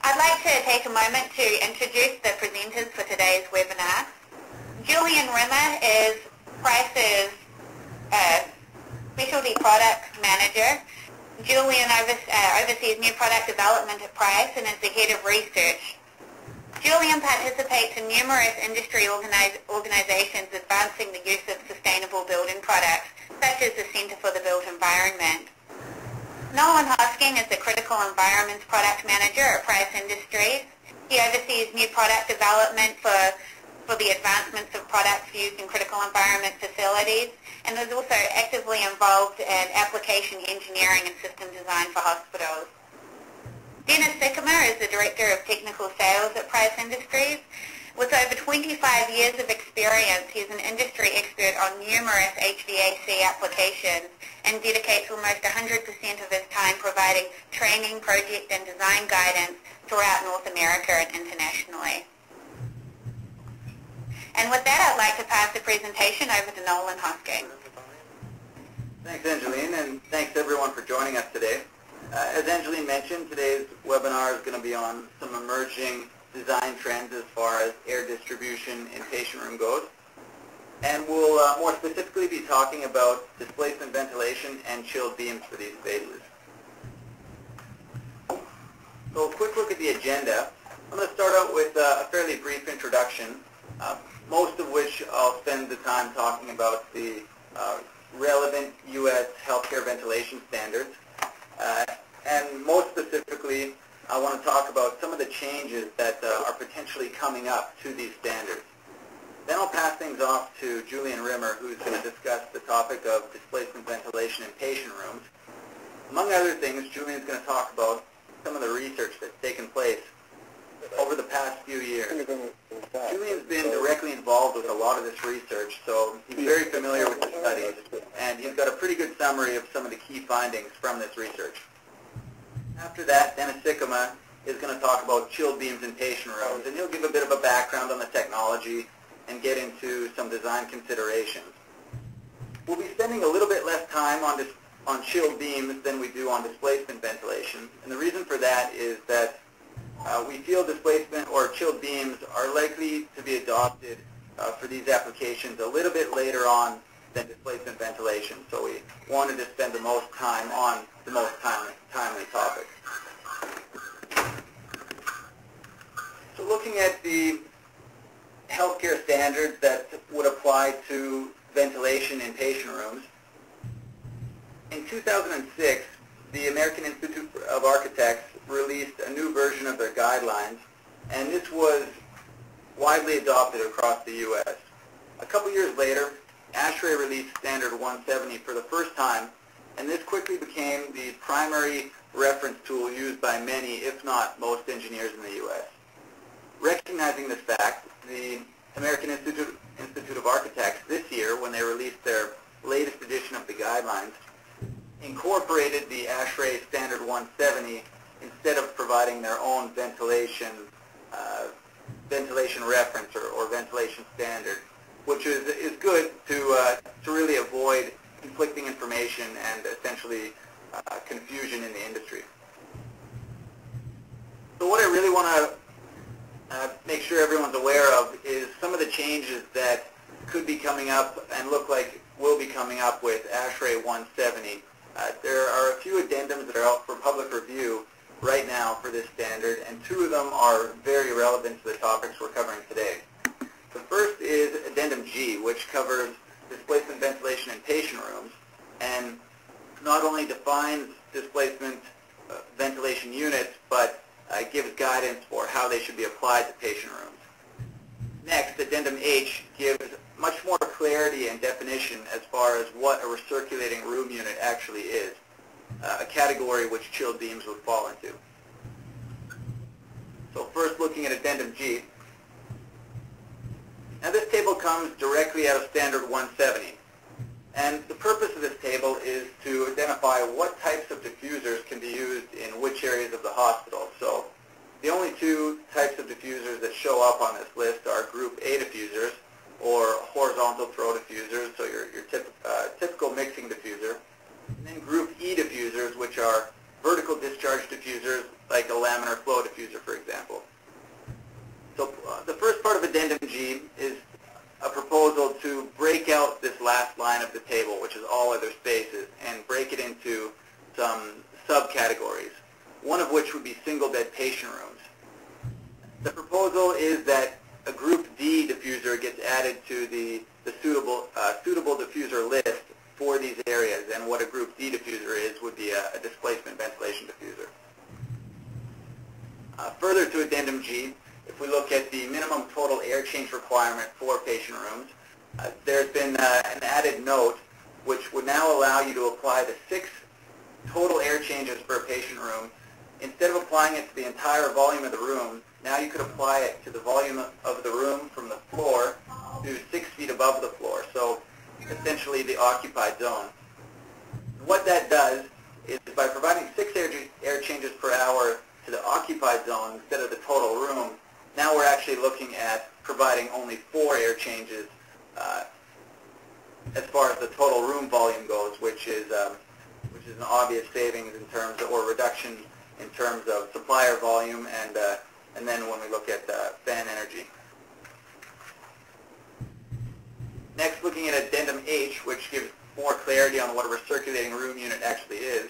I'd like to take a moment to introduce the presenters for today's webinar. Julian Rimmer is Price's Specialty Products Manager. Julian oversees new product development at Price and is the head of research. Julian participates in numerous industry organizations advancing the use of sustainable building products, such as the Center for the Built Environment. Nolan Hosking is the Critical Environments Product Manager at Price Industries. He oversees new product development for the advancements of products used in critical environment facilities, and is also actively involved in application engineering and system design for hospitals. Dennis Sycamore is the Director of Technical Sales at Price Industries. With over 25 years of experience, he is an industry expert on numerous HVAC applications and dedicates almost 100% of his time providing training, project, and design guidance throughout North America and internationally. And with that, I'd like to pass the presentation over to Nolan Hosking. Thanks, Angeline, and thanks everyone for joining us today. As Angeline mentioned, today's webinar is going to be on some emerging design trends as far as air distribution in patient room goes. And we'll more specifically be talking about displacement ventilation and chilled beams for these spaces. So a quick look at the agenda. I'm going to start out with a fairly brief introduction, most of which I'll spend the time talking about the relevant U.S. healthcare ventilation standards. And most specifically, I want to talk about some of the changes that are potentially coming up to these standards. Then I'll pass things off to Julian Rimmer, who's going to discuss the topic of displacement ventilation in patient rooms. Among other things, Julian's going to talk about some of the research that's taken place over the past few years. Julian's been directly involved with a lot of this research, so he's very familiar with the studies, and he's got a pretty good summary of some of the key findings from this research. After that, Dennis Sycamore is going to talk about chilled beams in patient rooms, and he'll give a bit of a background on the technology and get into some design considerations. We'll be spending a little bit less time on chilled beams than we do on displacement ventilation, and the reason for that is that we feel displacement or chilled beams are likely to be adopted for these applications a little bit later on than displacement ventilation, so we wanted to spend the most time on the most timely topic. So looking at the healthcare standards that would apply to ventilation in patient rooms, in 2006, the American Institute of Architects released a new version of their guidelines, and this was widely adopted across the U.S. A couple years later, ASHRAE released Standard 170 for the first time, and this quickly became the primary reference tool used by many, if not most, engineers in the U.S. Recognizing this fact, the American Institute of Architects this year, when they released their latest edition of the guidelines, incorporated the ASHRAE Standard 170 instead of providing their own ventilation reference or ventilation standard, which is good to really avoid conflicting information and essentially confusion in the industry. So what I really want to make sure everyone's aware of is some of the changes that could be coming up and look like will be coming up with ASHRAE 170. There are a few addendums that are out for public review right now for this standard, and two of them are very relevant to the topics we're covering today. The first is Addendum G, which covers displacement ventilation in patient rooms, and not only defines displacement ventilation units, but gives guidance for how they should be applied to patient rooms. Next, Addendum H gives much more clarity and definition as far as what a recirculating room unit actually is, a category which chilled beams would fall into. So first, looking at Addendum G. Now this table comes directly out of Standard 170, and the purpose of this table is to identify what types of diffusers can be used in which areas of the hospital. So the only two types of diffusers that show up on this list are Group A diffusers, or horizontal throw diffusers, so your typical mixing diffuser, and then Group E diffusers, which are vertical discharge diffusers, like a laminar flow diffuser, for example. one of which would be single-bed patient rooms. The proposal is that a Group D diffuser gets added to the suitable diffuser list for these areas, and what a Group D diffuser is would be a displacement ventilation diffuser. Further to Addendum G, if we look at the minimum total air change requirement for patient rooms, there's been an added note which would now allow you to apply the 6 total air changes per patient room. Instead of applying it to the entire volume of the room, now you could apply it to the volume of the room from the floor to 6 feet above the floor, so essentially the occupied zone. What that does is by providing 6 air changes per hour to the occupied zone instead of the total room, now we're actually looking at providing only 4 air changes as far as the total room volume goes, which is an obvious savings in terms of, or reduction in terms of supplier volume and then when we look at fan energy. Next, looking at Addendum H, which gives more clarity on what a recirculating room unit actually is.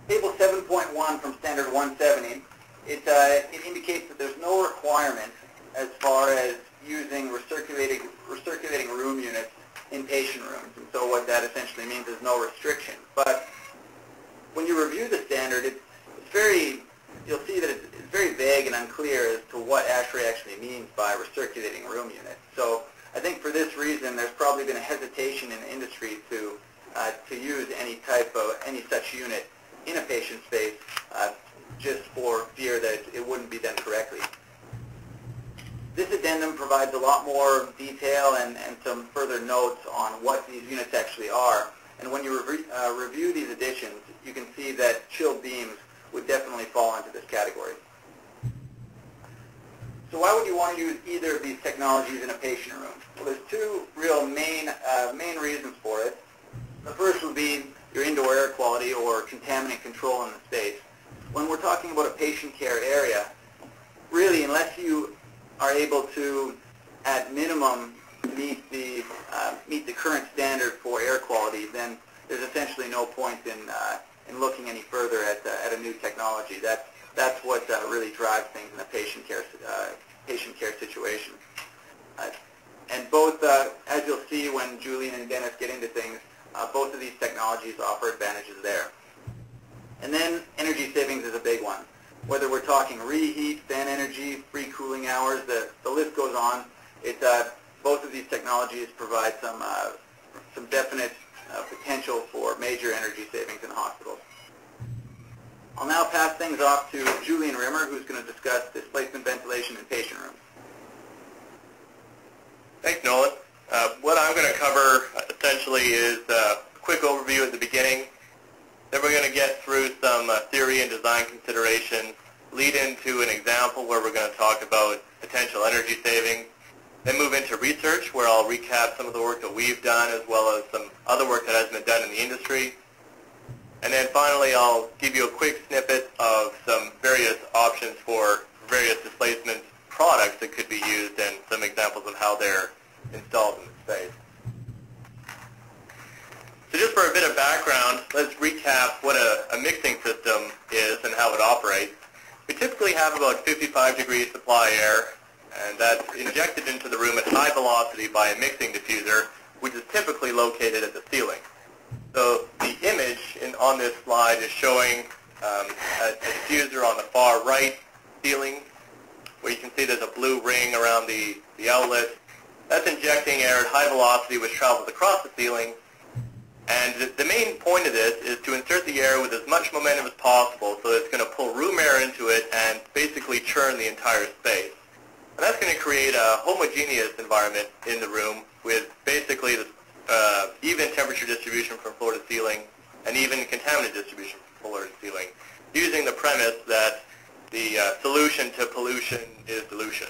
Table 7.1 from Standard 170, it indicates that there's no requirement as far as using recirculating room units in patient rooms, and so what that essentially means is no restriction. But when you review the standard, you'll see that it's very vague and unclear as to what ASHRAE actually means by recirculating room units. So I think for this reason, there's probably been a hesitation in the industry to use any such unit in a patient space, just for fear that it wouldn't be done correctly. This addendum provides a lot more detail and some further notes on what these units actually are. And when you review these additions, you can see that chilled beams would definitely fall into this category. So why would you want to use either of these technologies in a patient room? Well, there's 2 real main reasons for it. The first would be your indoor air quality or contaminant control in the space. When we're talking about a patient care area, really, unless you are able to, at minimum, meet the current standard for air quality, then there's essentially no point in looking any further at a new technology. That's what really drives things in a patient care situation. And both, as you'll see when Julian and Dennis get into things, both of these technologies offer advantages there. And then energy savings is a big one. Whether we're talking reheat, fan energy, free cooling hours, the list goes on. Both of these technologies provide some definite potential for major energy savings in hospitals. I'll now pass things off to Julian Rimmer, who's going to discuss displacement ventilation in patient rooms. Thanks, Nolan. What I'm going to cover essentially is a quick overview at the beginning. Then we're going to get through some theory and design considerations, lead into an example where we're going to talk about potential energy savings, then move into research where I'll recap some of the work that we've done as well as some other work that has been done in the industry. And then finally I'll give you a quick snippet of some various options for various displacement products that could be used and some examples of how they're installed in the space. So just for a bit of background, let's recap what a mixing system is and how it operates. We typically have about 55 degrees supply air, and that's injected into the room at high velocity by a mixing diffuser, which is typically located at the ceiling. So the image on this slide is showing a diffuser on the far right ceiling, where you can see there's a blue ring around the outlet. That's injecting air at high velocity, which travels across the ceiling. And the main point of this is to insert the air with as much momentum as possible so that it's going to pull room air into it and basically churn the entire space. And that's going to create a homogeneous environment in the room with basically the even temperature distribution from floor to ceiling and even contaminant distribution from floor to ceiling, using the premise that the solution to pollution is dilution.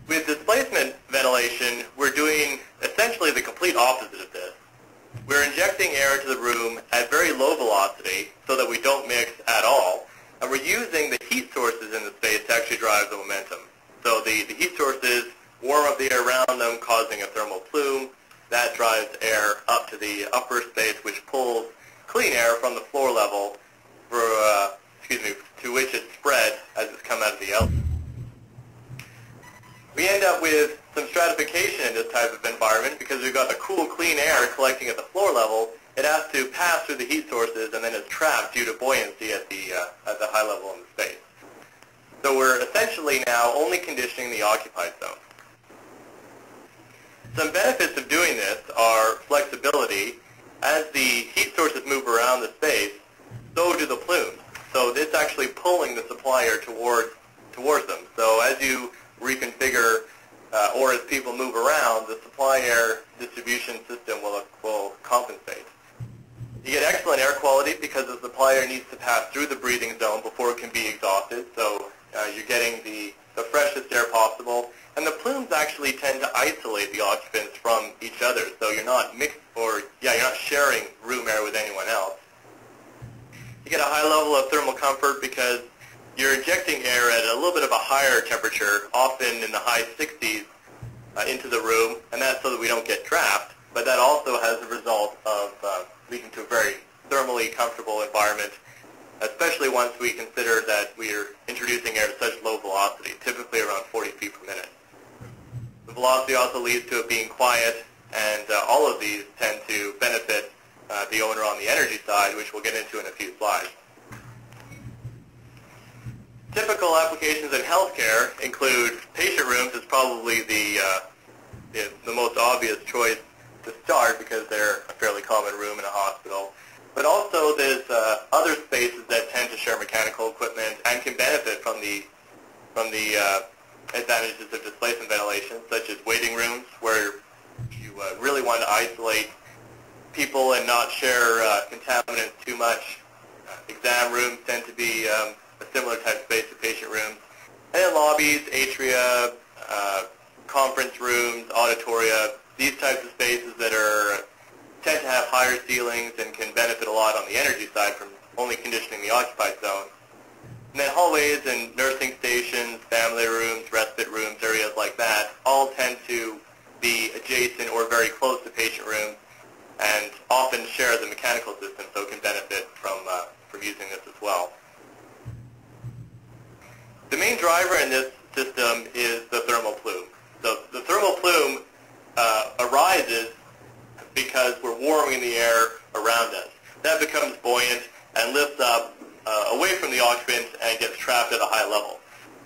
With displacement ventilation, we're doing essentially the complete opposite of this. We're injecting air into the room at very low velocity so that we don't mix at all, and we're using the heat sources in the space to actually drive the momentum. So the heat sources warm up the air around them, causing a thermal plume. that drives air up to the upper space, which pulls clean air from the floor level to which it's spread as it's come out of the outlet. We end up with some stratification in this type of environment because we've got the cool, clean air collecting at the floor level. It has to pass through the heat sources and then is trapped due to buoyancy at the high level in the space. So we're essentially now only conditioning the occupied zone. Some benefits of doing this are flexibility. As the heat sources move around the space, so do the plumes. So it's actually pulling the supply air towards them. So as you reconfigure or as people move around, the supply air distribution system will compensate. You get excellent air quality because the supply air needs to pass through the breathing zone before it can be exhausted. So you're getting the freshest air possible. And the plumes actually tend to isolate the occupants from each other. So you're not you're not sharing room air with anyone else. You get a high level of thermal comfort because you're injecting air at a little bit of a higher temperature, often in the high 60s, into the room, and that's so that we don't get trapped. But that also has the result of leading to a very thermally comfortable environment, especially once we consider that we're introducing air at such low velocity, typically around 40 feet per minute. The velocity also leads to it being quiet, and all of these tend to benefit the owner on the energy side, which we'll get into in a few slides. Typical applications in healthcare include patient rooms is probably the most obvious choice to start because they're a fairly common room in a hospital. But also there's other spaces that tend to share mechanical equipment and can benefit from the advantages of displacement ventilation, such as waiting rooms where you really want to isolate people and not share contaminants too much. Exam rooms tend to be a similar type of space to patient rooms. And then lobbies, atria, conference rooms, auditoria, these types of spaces that tend to have higher ceilings and can benefit a lot on the energy side from only conditioning the occupied zone. And then hallways and nursing stations, family rooms, respite rooms, areas like that, all tend to be adjacent or very close to patient rooms and often share the mechanical system, so it can benefit from using this as well. The main driver in this system is the thermal plume. So the thermal plume arises because we're warming the air around us. That becomes buoyant and lifts up away from the occupant and gets trapped at a high level.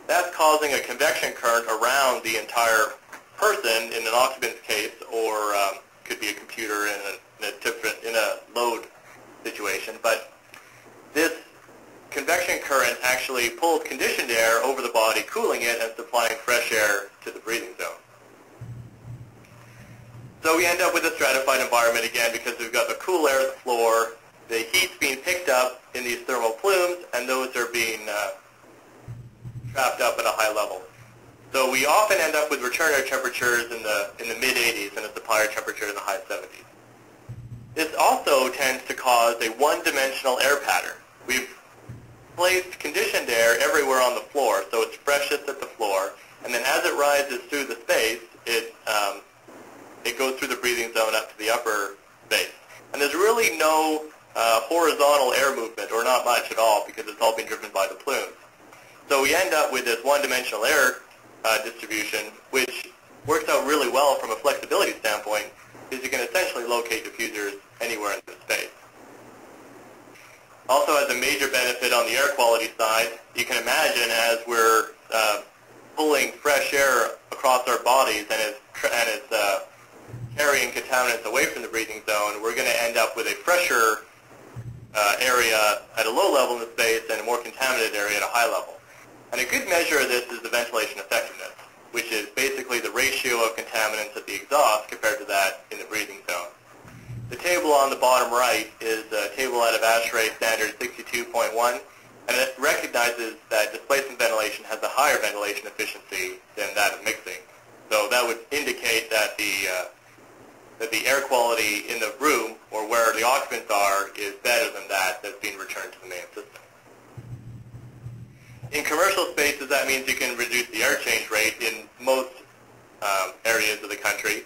That's causing a convection current around the entire person in an occupant's case, or could be a computer in a load situation. But this convection current actually pulls conditioned air over the body, cooling it and supplying fresh air to the breathing zone. So we end up with a stratified environment again because we've got the cool air at the floor, the heat's being picked up in these thermal plumes, and those are being trapped up at a high level. So we often end up with return air temperatures in the mid-80s and a supply air temperature in the high 70s. This also tends to cause a one-dimensional air pattern. We've placed conditioned air everywhere on the floor, so it's freshest at the floor, and then as it rises through the space, it goes through the breathing zone up to the upper space. And there's really no horizontal air movement, or not much at all, because it's all being driven by the plumes. So we end up with this one-dimensional air distribution, which works out really well from a flexibility standpoint, because you can essentially locate diffusers anywhere in the space. Also, as a major benefit on the air quality side, you can imagine as we're pulling fresh air across our bodies and it's carrying contaminants away from the breathing zone, we're going to end up with a fresher area at a low level in the space and a more contaminated area at a high level. And a good measure of this is the ventilation effectiveness, which is basically the ratio of contaminants at the exhaust compared to that in the breathing zone. The table on the bottom right is a table out of ASHRAE standard 62.1, and it recognizes that displacement ventilation has a higher ventilation efficiency than that of mixing. So that would indicate that the air quality in the room, or where the occupants are, is better than that that's being returned to the main system. In commercial spaces, that means you can reduce the air change rate in most areas of the country.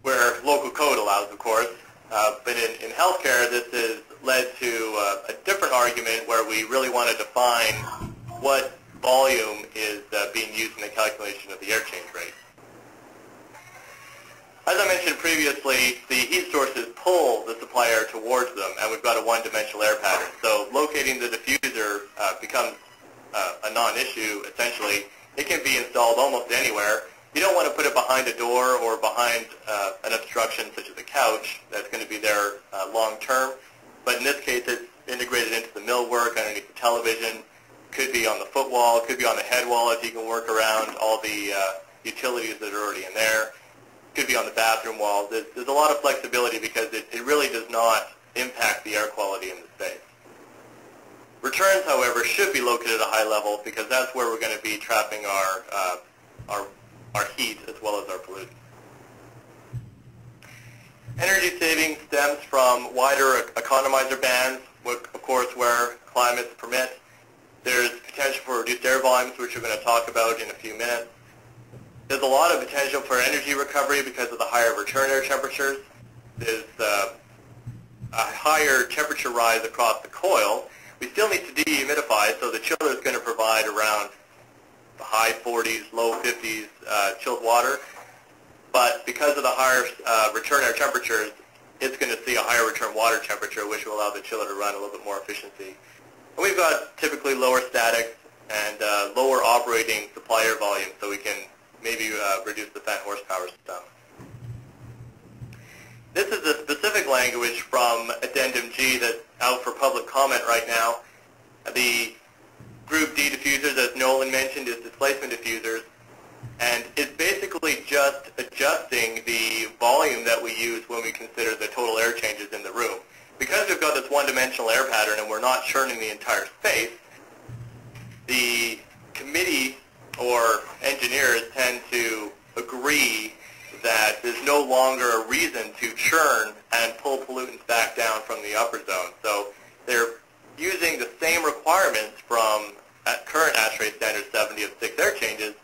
where local code allows, of course. But in healthcare, this has led to a different argument where we really want to define what volume is being used in the calculation of the air change rate. As I mentioned previously, the heat sources pull the supply air towards them, and we've got a one-dimensional air pattern. So locating the diffuser becomes a non-issue, essentially. It can be installed almost anywhere. You don't want to put it behind a door or behind an obstruction such as a couch that's going to be there long-term. But in this case, it's integrated into the millwork, underneath the television. Could be on the foot wall, could be on the head wall if you can work around all the utilities that are already in there. Could be on the bathroom wall. There's a lot of flexibility because it really does not impact the air quality in the space. Returns, however, should be located at a high level because that's where we're going to be trapping our heat as well as our pollutants. Energy saving stems from wider economizer bands, of course, where climates permit. There's potential for reduced air volumes, which we're going to talk about in a few minutes. There's a lot of potential for energy recovery because of the higher return air temperatures. There's a higher temperature rise across the coil. We still need to dehumidify, so the chiller is going to provide around the high 40s, low 50s chilled water. But because of the higher return air temperatures, it's going to see a higher return water temperature, which will allow the chiller to run a little bit more efficiency. And we've got typically lower statics and lower operating supply air volume, so we can maybe reduce the fan horsepower some. This is a specific language from Addendum G that's out for public comment right now. The Group D diffusers, as Nolan mentioned, is displacement diffusers, and it's basically just adjusting the volume that we use when we consider the total air changes in the room. Because we've got this one-dimensional air pattern and we're not churning the entire space, the committee or engineers tend to agree that there's no longer a reason to churn and pull pollutants back down from the upper zone. So they're using the same requirements from current ASHRAE standard 70 of 6 air changes.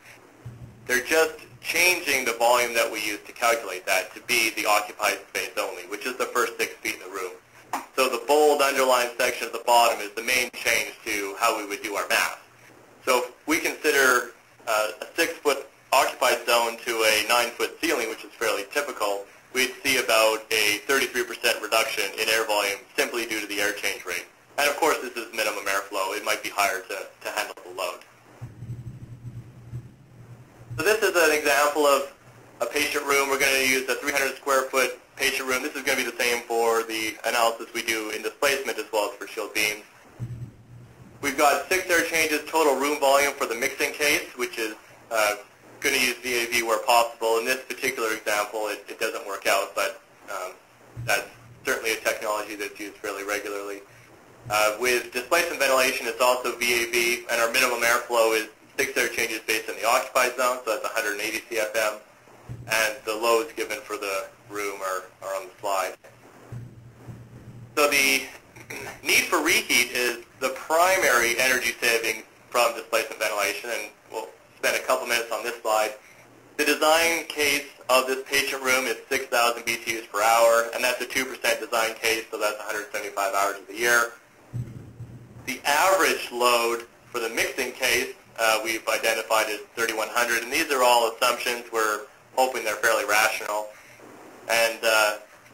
They're just changing the volume that we use to calculate that to be the occupied space only, which is the first 6 feet in the room. So the bold underlined section at the bottom is the main change to how we would do our math. So if we consider a 6-foot occupied zone to a 9-foot ceiling, which is fairly typical, we'd see about a 33% reduction in air volume simply due to the air change rate. And of course, this is minimum airflow. It might be higher to handle the load. So this is an example of a patient room. We're going to use a 300 square foot patient room. This is going to be the same for the analysis we do in displacement as well as for chilled beams. We've got 6 air changes total room volume for the mixing case, which is going to use VAV where possible. In this particular example, it doesn't work out, but that's certainly a technology that's used fairly regularly. With displacement ventilation, it's also VAV, and our minimum airflow is 6 air changes based on the occupied zone, so that's 180 CFM, and the loads given for the room are on the slide. So the need for reheat is the primary energy saving from displacement ventilation, and we'll spend a couple minutes on this slide. The design case of this patient room is 6,000 BTUs per hour, and that's a 2% design case, so that's 175 hours of the year. The average load for the mixing case we've identified as 3,100, and these are all assumptions. We're hoping they're fairly rational. And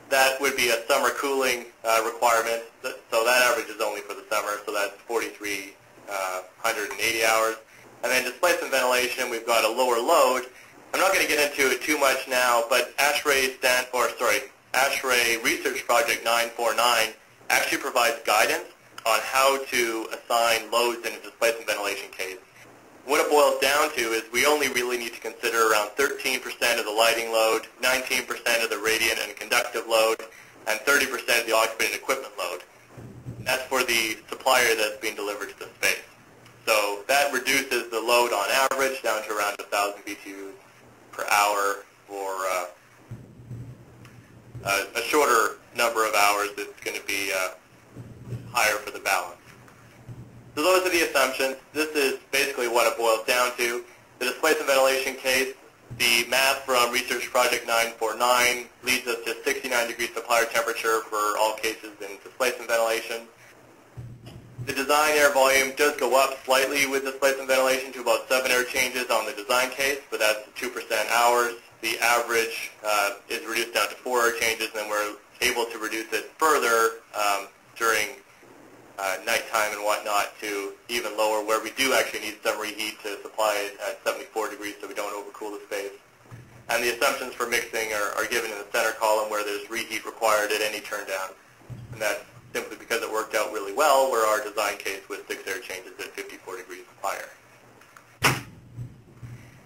that would be a summer cooling requirement, so that average is only for the summer, so that's 4,380 hours. And then displacement ventilation, we've got a lower load. I'm not going to get into it too much now, but ASHRAE Research Project 949 actually provides guidance on how to assign loads in a displacement ventilation case. What it boils down to is we only really need to consider around 13% of the lighting load, 19% of the radiant and conductive load, and 30% of the occupant and equipment load. And that's for the supplier that's being delivered to the space. So that reduces the load on average down to around 1,000 BTUs per hour for a shorter number of hours. It's going to be higher for the balance. So those are the assumptions. This is basically what it boils down to. The displacement ventilation case, The math from Research Project 949 leads us to 69 degrees supplier temperature for all cases in displacement ventilation. The design air volume does go up slightly with displacement ventilation to about 7 air changes on the design case, but that's 2% hours. The average is reduced down to 4 air changes, and then we're able to reduce it further during nighttime and whatnot to even lower, where we do actually need some reheat to supply it at 74 degrees so we don't overcool the space. And the assumptions for mixing are given in the center column, where there's reheat required at any turn down. And that's simply because it worked out really well, where our design case with 6 air changes at 54 degrees higher.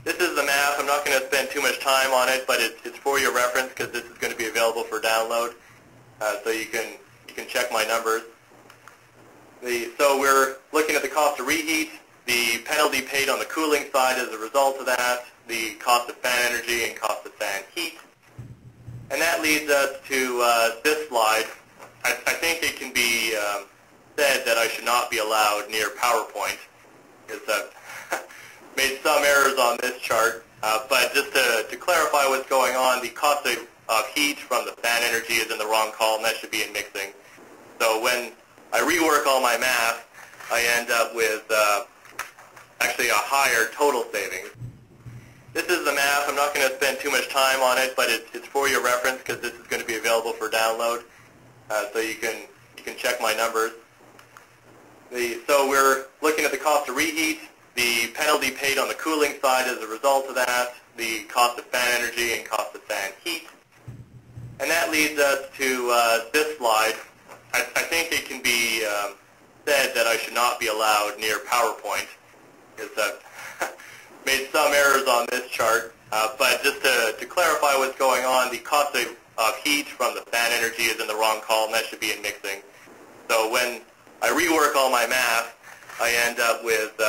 This is the math. I'm not going to spend too much time on it, but it's for your reference because this is going to be available for download, so you can check my numbers. So we're looking at the cost of reheat, the penalty paid on the cooling side as a result of that, the cost of fan energy and cost of fan heat. And that leads us to this slide. I think it can be said that I should not be allowed near PowerPoint, because I've made some errors on this chart. But just to clarify what's going on, the cost of heat from the fan energy is in the wrong column. That should be in mixing. So when I rework all my math, I end up with actually a higher total savings. This is the math. I'm not going to spend too much time on it, but it's for your reference because this is going to be available for download, so you can check my numbers. So we're looking at the cost of reheat, the penalty paid on the cooling side as a result of that, the cost of fan energy and cost of fan heat. And that leads us to this slide. I think it can be said that I should not be allowed near PowerPoint, because I've made some errors on this chart. But just to clarify what's going on, the cost of heat from the fan energy is in the wrong column. That should be in mixing. So when I rework all my math, I end up with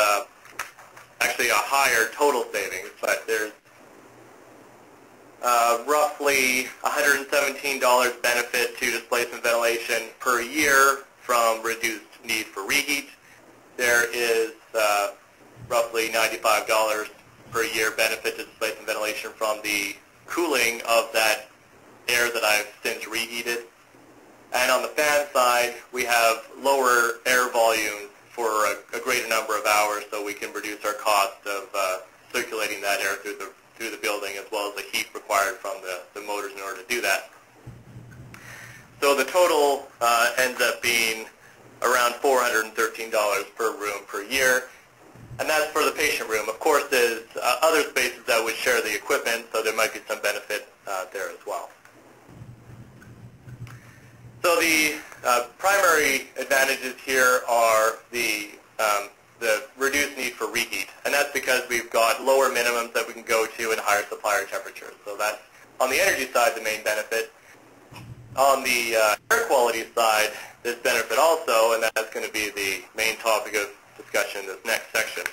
actually a higher total savings. But there's roughly $117 benefit to displacement ventilation per year from reduced need for reheat. There is roughly $95 per year benefit to displacement ventilation from the cooling of that air that I've since reheated. And on the fan side, we have lower air volume for a greater number of hours, so we can reduce our cost of circulating that air through the building, as well as the heat required from the motors in order to do that. So the total ends up being around $413 per room per year, and that's for the patient room. Of course, there's other spaces that would share the equipment, so there might be some benefit there as well. So the primary advantages here are the reduced need for reheat, and that's because we've got lower minimums that we can go to and higher supplier temperatures. So that's, on the energy side, the main benefit. On the air quality side, there's benefit also, and that's going to be the main topic of discussion in this next section.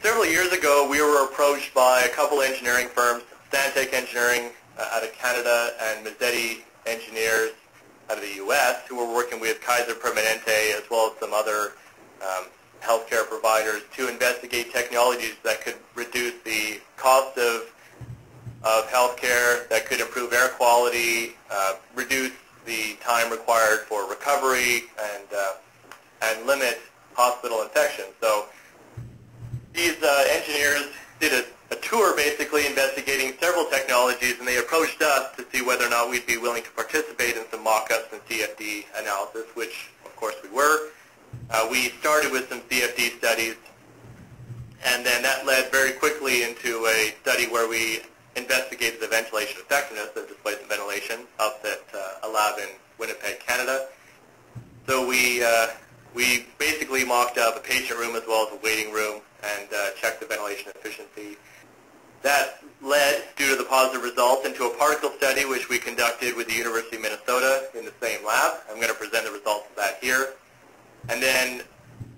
Several years ago, we were approached by a couple engineering firms, Stantec Engineering out of Canada and Mazzetti Engineers out of the U.S., who were working with Kaiser Permanente as well as some other healthcare providers to investigate technologies that could reduce the cost of healthcare, that could improve air quality, reduce the time required for recovery, and limit hospital infection. So these engineers did a tour basically investigating several technologies, and they approached us to see whether or not we'd be willing to participate in some mock-ups and CFD analysis, which of course we were. We started with some CFD studies, and then that led very quickly into a study where we investigated the ventilation effectiveness of displacement ventilation up at a lab in Winnipeg, Canada. So we basically mocked up a patient room as well as a waiting room and checked the ventilation efficiency. That led, due to the positive results, into a particle study which we conducted with the University of Minnesota in the same lab. I'm going to present the results of that here. And then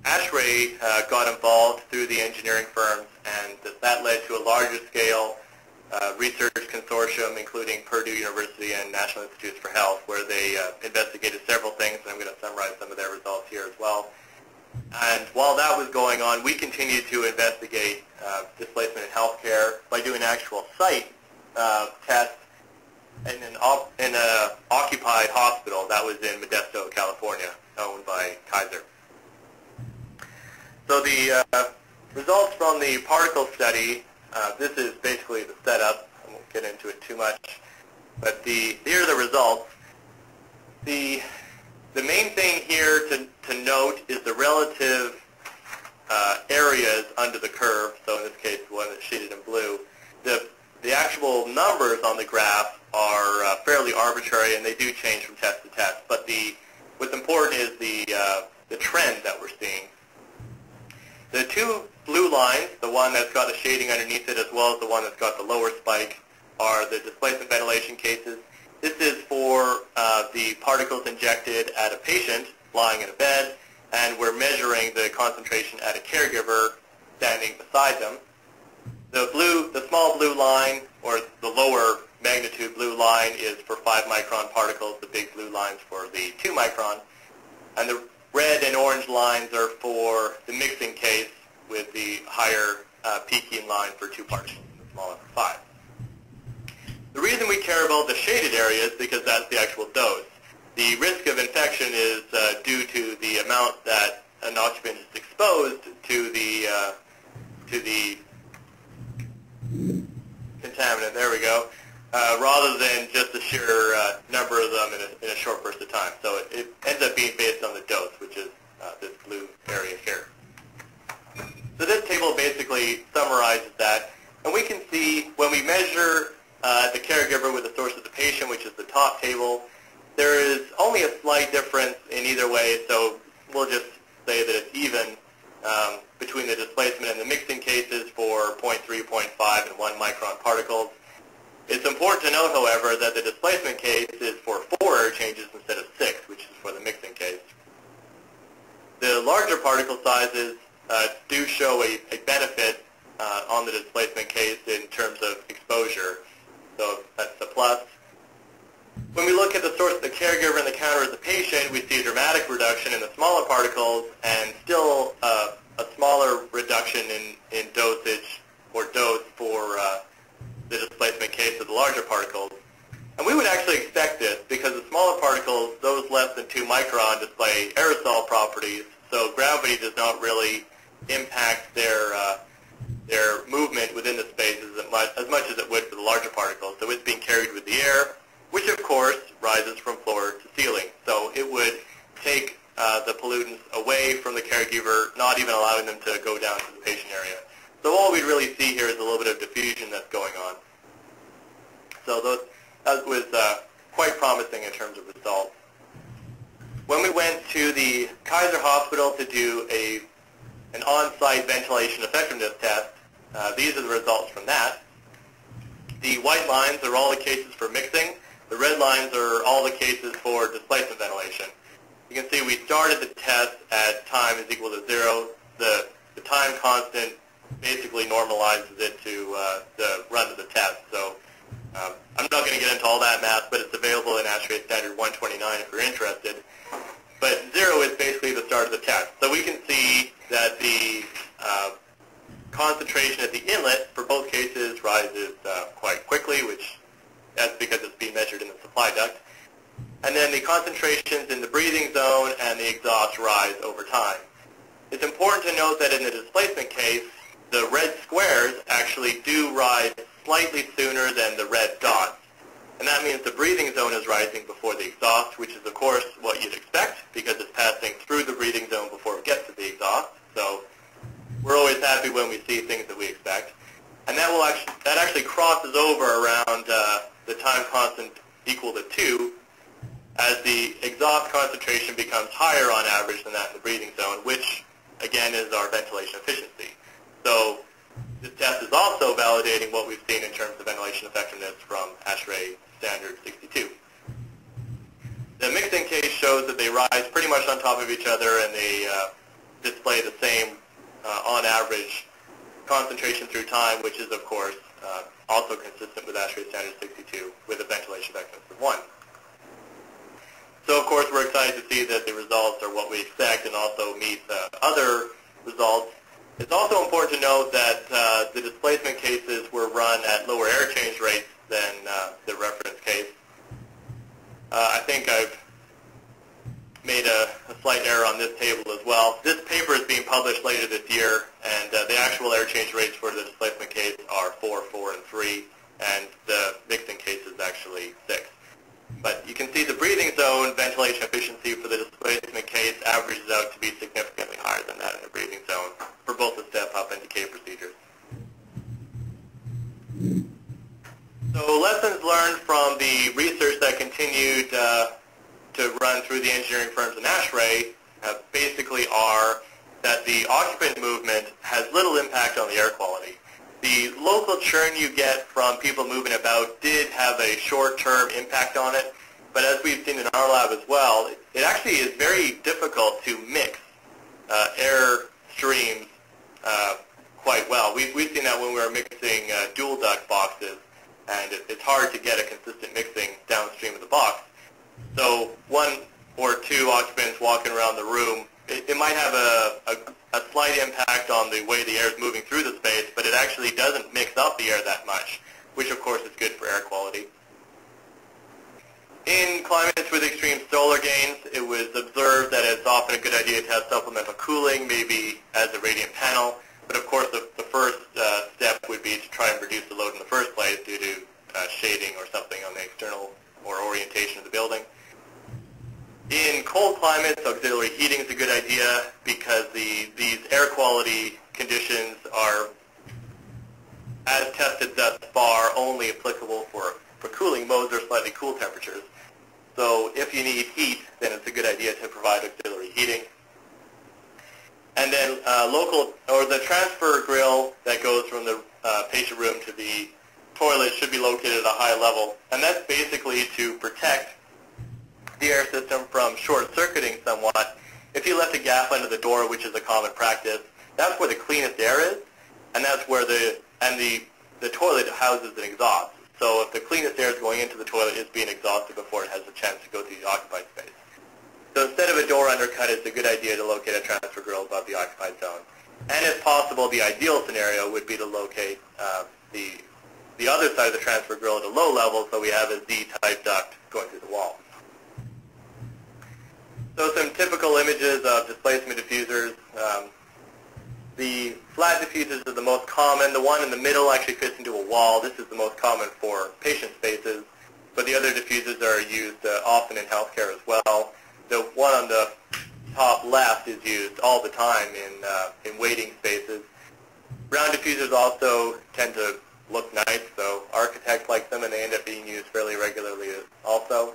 ASHRAE got involved through the engineering firms, and that led to a larger scale research consortium, including Purdue University and National Institutes for Health, where they investigated several things, and I'm going to summarize some of their results here as well. And while that was going on, we continued to investigate displacement in healthcare by doing actual site tests in an occupied hospital that was in Modesto, California, owned by Kaiser. So the results from the particle study, this is basically the setup. I won't get into it too much, but here are the results. The main thing here to note is the relative areas under the curve. So in this case, the one that's shaded in blue. The actual numbers on the graph are fairly arbitrary, and they do change from test to test. But what's important is the trend that we're seeing. The two blue lines, the one that's got the shading underneath it as well as the one that's got the lower spike, are the displacement ventilation cases. This is for the particles injected at a patient lying in a bed, and we're measuring the concentration at a caregiver standing beside them. The small blue line, or the lower magnitude blue line, is for 5-micron particles. The big blue line's for the 2-micron. And the red and orange lines are for the mixing case, with the higher peaking line for 2 particles and the smaller for 5. The reason we care about the shaded areas is because that's the actual dose. The risk of infection is due to the amount that an occupant is exposed to the contaminant, there we go, rather than just the sheer number of them in a short burst of time. So it ends up being based on the dose, which is this blue area here. So this table basically summarizes that. And we can see when we measure the caregiver with the source of the patient, which is the top table, there is only a slight difference in either way, so we'll just say that it's even between the displacement and the mixing cases for 0.3, 0.5, and 1-micron particles. It's important to note, however, that the displacement case is for 4 air changes instead of 6, which is for the mixing case. The larger particle sizes do show a benefit on the displacement case in terms of exposure, so that's a plus. When we look at the source of the caregiver and the counter as the patient, we see a dramatic reduction in the smaller particles and still a smaller reduction in dosage or dose for the displacement case of the larger particles. And we would actually expect this because the smaller particles, those less than 2 micron, display aerosol properties, so gravity does not really impact their movement within the spaces as much as it would for the larger particles. So it's being carried with the air, which of course rises from floor to ceiling. So it would take the pollutants away from the caregiver, not even allowing them to go down to the patient area. So all we really see here is a little bit of diffusion that's going on. So that was quite promising in terms of results. When we went to the Kaiser Hospital to do an on-site ventilation effectiveness test, these are the results from that. The white lines are all the cases for mixing. The red lines are all the cases for displacement ventilation. You can see we started the test at time is equal to 0. The time constant basically normalizes it to the run of the test. So I'm not going to get into all that math, but it's available in ASHRAE Standard 129 if you're interested. But 0 is basically the start of the test. So we can see that the concentration at the inlet for both cases rises quite quickly, which that's because it's being measured in the supply duct. And then the concentrations in the breathing zone and the exhaust rise over time. It's important to note that in the displacement case, the red squares actually do rise slightly sooner than the red dots. And that means the breathing zone is rising before the exhaust, which is, of course, what you'd expect because it's passing through the breathing zone before it gets to the exhaust. So we're always happy when we see things that we expect. And that actually crosses over around the time constant equal to 2 as the exhaust concentration becomes higher on average than that in the breathing zone, which, again, is our ventilation efficiency. So this test is also validating what we've seen in terms of ventilation effectiveness from ASHRAE Standard 62. The mixing case shows that they rise pretty much on top of each other and they display the same, on average, concentration through time, which is, of course, also consistent with ASHRAE Standard 62 with a ventilation effectiveness of 1. So, of course, course, we're excited to see that the results are what we expect and also meet other results. It's also important to note that the displacement cases were run at lower air change rates than the reference case. I think I've made a slight error on this table as well. This paper is being published later this year, and the actual air change rates for the displacement case are 4, 4, and 3, and the mixing case is actually 6. But you can see the breathing zone ventilation efficiency for the displacement case averages out to be significantly higher than that in the breathing zone for both the step-up and decay procedures. So lessons learned from the research that continued to run through the engineering firms in ASHRAE basically are that the occupant movement has little impact on the air quality. The local churn you get from people moving about did have a short-term impact on it, but as we've seen in our lab as well, it actually is very difficult to mix air streams quite well. We've seen that when we were mixing dual duct boxes, and it's hard to get a consistent mixing downstream of the box. So 1 or 2 occupants walking around the room, it might have a slight impact on the way the air is moving through the space, but it actually doesn't mix up the air that much, which of course is good for air quality. In climates with extreme solar gains, it was observed that it's often a good idea to have supplemental cooling, maybe as a radiant panel, but of course the first step would be to try and reduce the load in the first place due to shading or something on the external or orientation of the building. In cold climates, auxiliary heating is a good idea because these air quality conditions are, as tested thus far, only applicable for cooling modes or slightly cool temperatures. So if you need heat, then it's a good idea to provide auxiliary heating. And then the transfer grill that goes from the patient room to the toilet should be located at a high level, and that's basically to protect the air system from short-circuiting somewhat. If you left a gap under the door, which is a common practice, that's where the cleanest air is, and that's where the toilet houses an exhaust. So if the cleanest air is going into the toilet, it's being exhausted before it has a chance to go to the occupied space. So instead of a door undercut, it's a good idea to locate a transfer grill above the occupied zone. And if possible, the ideal scenario would be to locate the other side of the transfer grill at a low level, so we have a Z-type duct going through the wall. So some typical images of displacement diffusers. The flat diffusers are the most common. The one in the middle actually fits into a wall. This is the most common for patient spaces, but the other diffusers are used often in healthcare as well. The one on the top left is used all the time in waiting spaces. Round diffusers also tend to look nice, so architects like them, and they end up being used fairly regularly also.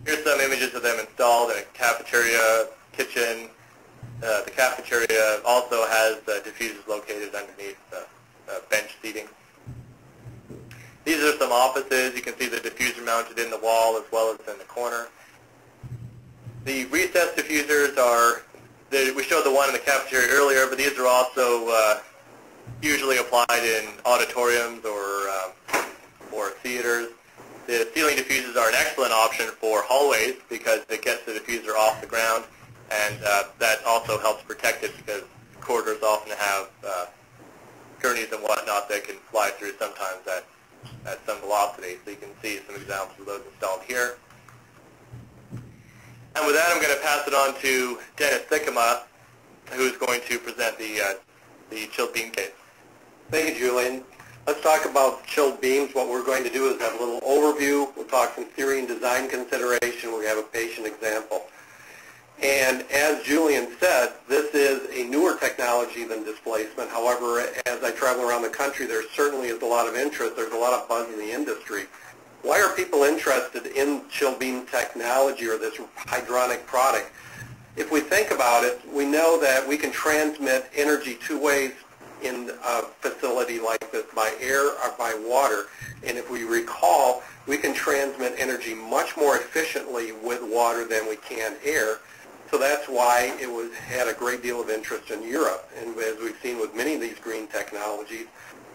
Here's some images of them installed in a cafeteria, kitchen. The cafeteria also has diffusers located underneath bench seating. These are some offices. You can see the diffuser mounted in the wall as well as in the corner. The recessed diffusers are, we showed the one in the cafeteria earlier, but these are also usually applied in auditoriums or theaters. The ceiling diffusers are an excellent option for hallways because it gets the diffuser off the ground, and that also helps protect it because corridors often have gurneys and whatnot that can fly through sometimes at some velocity. So you can see some examples of those installed here. And with that, I'm going to pass it on to Dennis Thickema, who's going to present the chilled beam case. Thank you, Julian. Let's talk about chilled beams. What we're going to do is have a little overview. We'll talk some theory and design consideration. We have a patient example. And as Julian said, this is a newer technology than displacement. However, as I travel around the country, there certainly is a lot of interest. There's a lot of buzz in the industry. Why are people interested in chilled beam technology or this hydronic product? If we think about it, we know that we can transmit energy 2 ways in a facility like this, by air or by water. And if we recall, we can transmit energy much more efficiently with water than we can air. So that's why it had a great deal of interest in Europe. And as we've seen with many of these green technologies,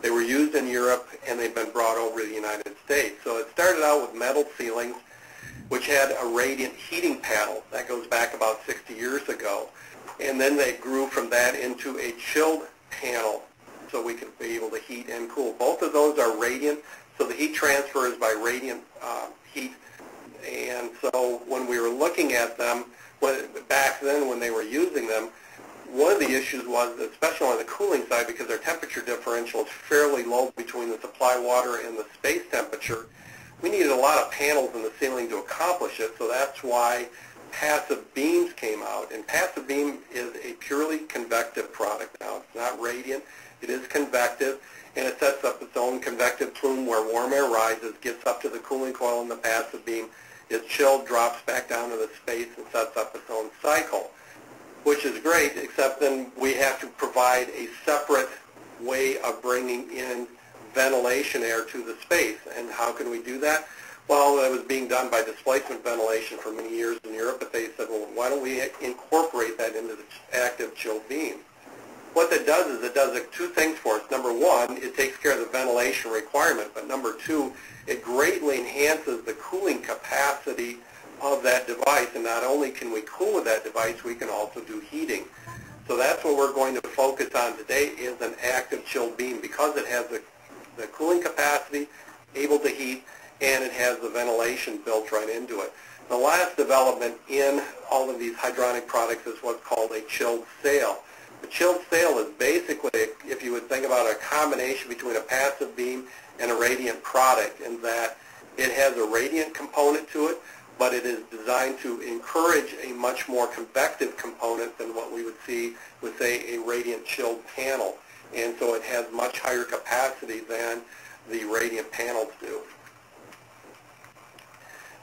they were used in Europe and they've been brought over to the United States. So it started out with metal ceilings. which had a radiant heating panel. That goes back about 60 years ago. And then they grew from that into a chilled panel so we could be able to heat and cool. Both of those are radiant, so the heat transfer is by radiant heat. And so when we were looking at them, back then when they were using them, one of the issues was, especially on the cooling side, because their temperature differential is fairly low between the supply water and the space temperature, we needed a lot of panels in the ceiling to accomplish it, so that's why passive beams came out. And passive beam is a purely convective product now. It's not radiant. It is convective, and it sets up its own convective plume where warm air rises, gets up to the cooling coil in the passive beam, is chilled, drops back down to the space, and sets up its own cycle, which is great, except then we have to provide a separate way of bringing in ventilation air to the space. And how can we do that? Well, that was being done by displacement ventilation for many years in Europe, but they said, well, why don't we incorporate that into the active chilled beam? What that does is it does two things for us. Number one, it takes care of the ventilation requirement, but number two, it greatly enhances the cooling capacity of that device, and not only can we cool with that device, we can also do heating. So that's what we're going to focus on today, is an active chilled beam, because it has the cooling capacity, able to heat, and it has the ventilation built right into it. The last development in all of these hydronic products is what's called a chilled sail. The chilled sail is basically, if you would think about a combination between a passive beam and a radiant product, in that it has a radiant component to it, but it is designed to encourage a much more convective component than what we would see with, say, a radiant chilled panel. And so it has much higher capacity than the radiant panels do.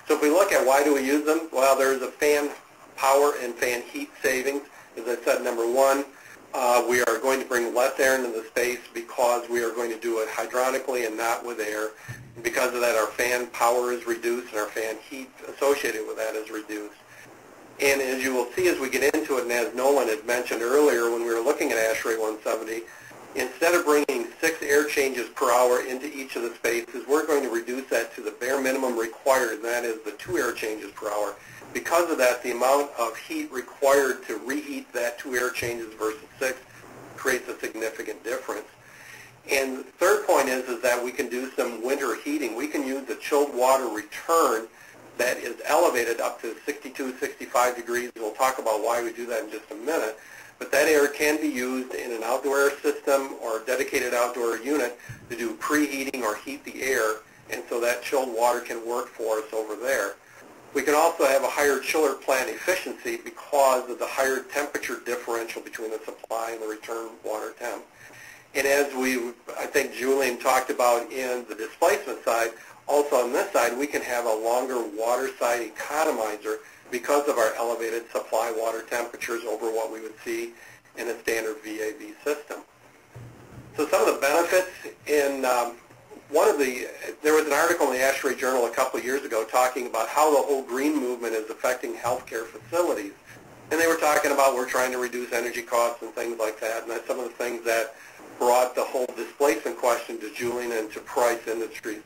So if we look at why do we use them, well, there's a fan power and fan heat savings. As I said, number one, we are going to bring less air into the space because we are going to do it hydronically and not with air. And because of that, our fan power is reduced and our fan heat associated with that is reduced. And as you will see as we get into it, and as Nolan had mentioned earlier when we were looking at ASHRAE 170, instead of bringing 6 air changes per hour into each of the spaces, we're going to reduce that to the bare minimum required, and that is the 2 air changes per hour. Because of that, the amount of heat required to reheat that 2 air changes versus 6 creates a significant difference. And the third point is that we can do some winter heating. We can use the chilled water return that is elevated up to 62, 65 degrees. We'll talk about why we do that in just a minute. But that air can be used in an outdoor air system or a dedicated outdoor unit to do preheating or heat the air, and so that chilled water can work for us over there. We can also have a higher chiller plant efficiency because of the higher temperature differential between the supply and the return water temp. And as I think Julian talked about in the displacement side, also on this side, we can have a longer water side economizer because of our elevated supply water temperatures over what we would see in a standard VAV system. So some of the benefits in there was an article in the ASHRAE Journal a couple of years ago talking about how the whole green movement is affecting healthcare facilities. And they were talking about we're trying to reduce energy costs and things like that, and that's some of the things that brought the whole displacement question to Julian and to Price Industries.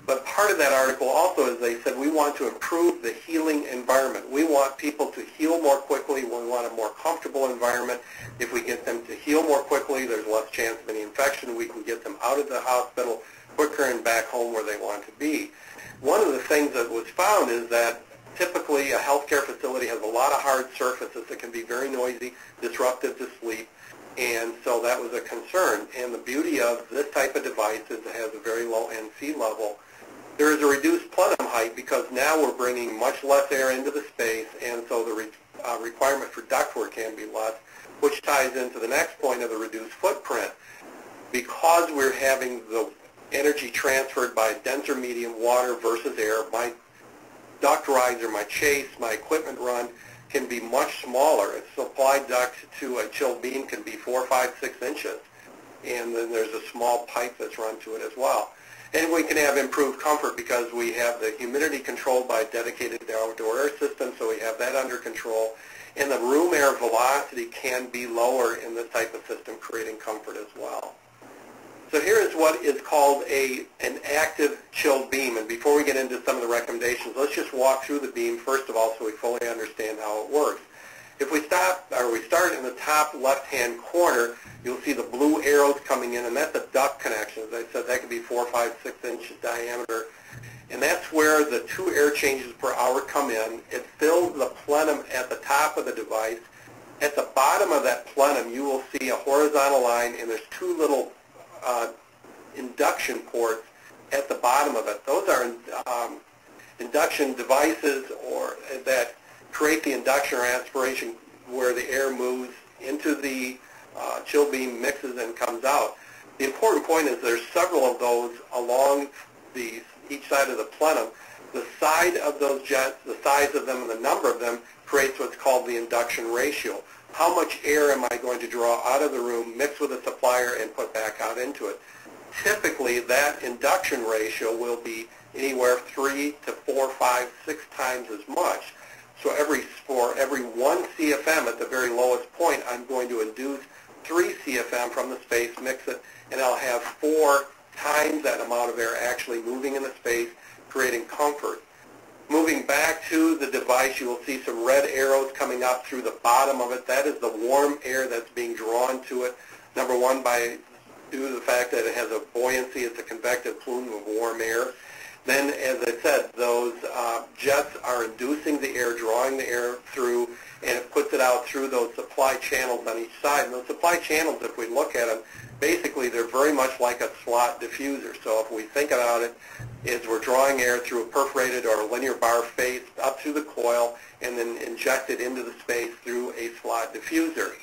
But part of that article also is they said we want to improve the healing environment. We want people to heal more quickly. We want a more comfortable environment. If we get them to heal more quickly, there's less chance of any infection. We can get them out of the hospital quicker and back home where they want to be. One of the things that was found is that typically a healthcare facility has a lot of hard surfaces that can be very noisy, disruptive to sleep, and so that was a concern. And the beauty of this type of device is it has a very low NC level. There is a reduced plenum height because now we're bringing much less air into the space, and so the requirement for ductwork can be less, which ties into the next point of the reduced footprint. Because we're having the energy transferred by denser medium water versus air, my duct riser, my chase, my equipment run can be much smaller. A supply duct to a chilled beam can be 4, 5, 6 inches, and then there's a small pipe that's run to it as well. And we can have improved comfort because we have the humidity controlled by a dedicated outdoor air system, so we have that under control. And the room air velocity can be lower in this type of system, creating comfort as well. So here is what is called an active chilled beam. And before we get into some of the recommendations, let's just walk through the beam first of all so we fully understand how it works. If we start in the top left-hand corner, you'll see the blue arrows coming in, and that's a duct connection. As I said, that could be 4, 5, 6 inches diameter. And that's where the 2 air changes per hour come in. It fills the plenum at the top of the device. At the bottom of that plenum, you will see a horizontal line, and there's 2 little induction ports at the bottom of it. Those are induction devices that create the induction or aspiration where the air moves into the chill beam, mixes, and comes out. The important point is there's several of those along each side of the plenum. The side of those jets, the size of them, and the number of them creates what's called the induction ratio. How much air am I going to draw out of the room, mix with a supplier, and put back out into it? Typically, that induction ratio will be anywhere 3 to 4, 5, 6 times as much. So for every 1 CFM at the very lowest point, I'm going to induce 3 CFM from the space, mix it, and I'll have 4 times that amount of air actually moving in the space, creating comfort. Moving back to the device, you will see some red arrows coming up through the bottom of it. That is the warm air that's being drawn to it. Number one, due to the fact that it has a buoyancy, it's a convective plume of warm air. Then, as I said, those jets are inducing the air, drawing the air through, and it puts it out through those supply channels on each side. And those supply channels, if we look at them, basically they're very much like a slot diffuser. So if we think about it, is we're drawing air through a perforated or a linear bar face up through the coil and then inject it into the space through a slot diffuser.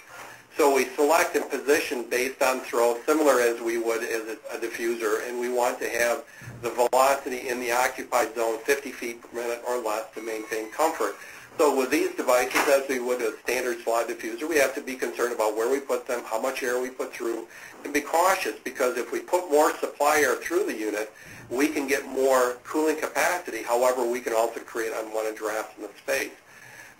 So we select and position based on throw, similar as we would as a diffuser, and we want to have the velocity in the occupied zone 50 feet per minute or less to maintain comfort. So with these devices, as we would a standard slot diffuser, we have to be concerned about where we put them, how much air we put through, and be cautious, because if we put more supply air through the unit, we can get more cooling capacity. However, we can also create unwanted drafts in the space.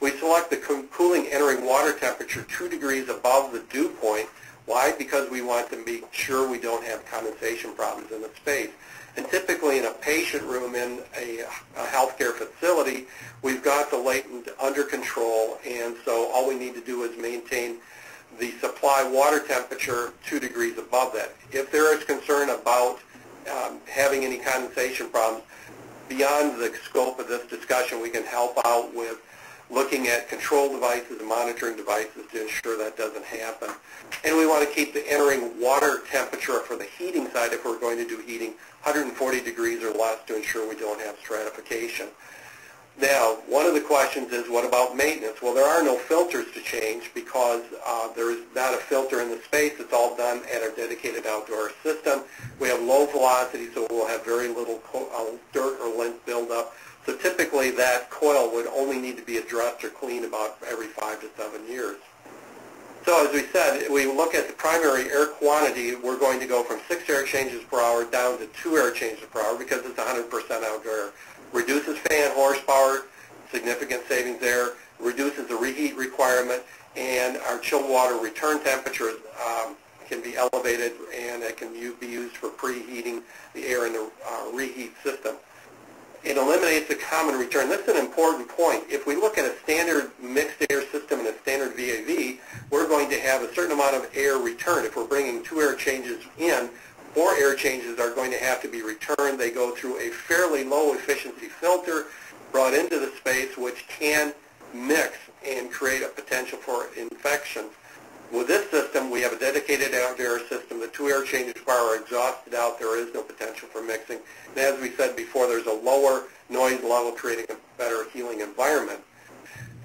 We select the cooling entering water temperature 2 degrees above the dew point. Why? Because we want to be sure we don't have condensation problems in the space. And typically in a patient room in a healthcare facility, we've got the latent under control, and so all we need to do is maintain the supply water temperature 2 degrees above that. If there is concern about having any condensation problems, beyond the scope of this discussion, we can help out with looking at control devices and monitoring devices to ensure that doesn't happen. And we want to keep the entering water temperature for the heating side, if we're going to do heating, 140 degrees or less to ensure we don't have stratification. Now, one of the questions is, what about maintenance? Well, there are no filters to change because there is not a filter in the space. It's all done at our dedicated outdoor system. We have low velocity, so we'll have very little dirt or lint buildup. So typically that coil would only need to be addressed or cleaned about every 5 to 7 years. So as we said, we look at the primary air quantity, we're going to go from 6 air changes per hour down to 2 air changes per hour because it's 100% outdoor air. Reduces fan horsepower, significant savings there, reduces the reheat requirement, and our chilled water return temperature can be elevated, and it can be used for preheating the air in the reheat system. It eliminates the common return. This is an important point. If we look at a standard mixed air system and a standard VAV, we're going to have a certain amount of air return. If we're bringing 2 air changes in, 4 air changes are going to have to be returned. They go through a fairly low efficiency filter brought into the space, which can mix and create a potential for infection. With this system, we have a dedicated outdoor system. The 2 air changes per hour are exhausted out. There is no potential for mixing. And as we said before, there's a lower noise level, creating a better healing environment.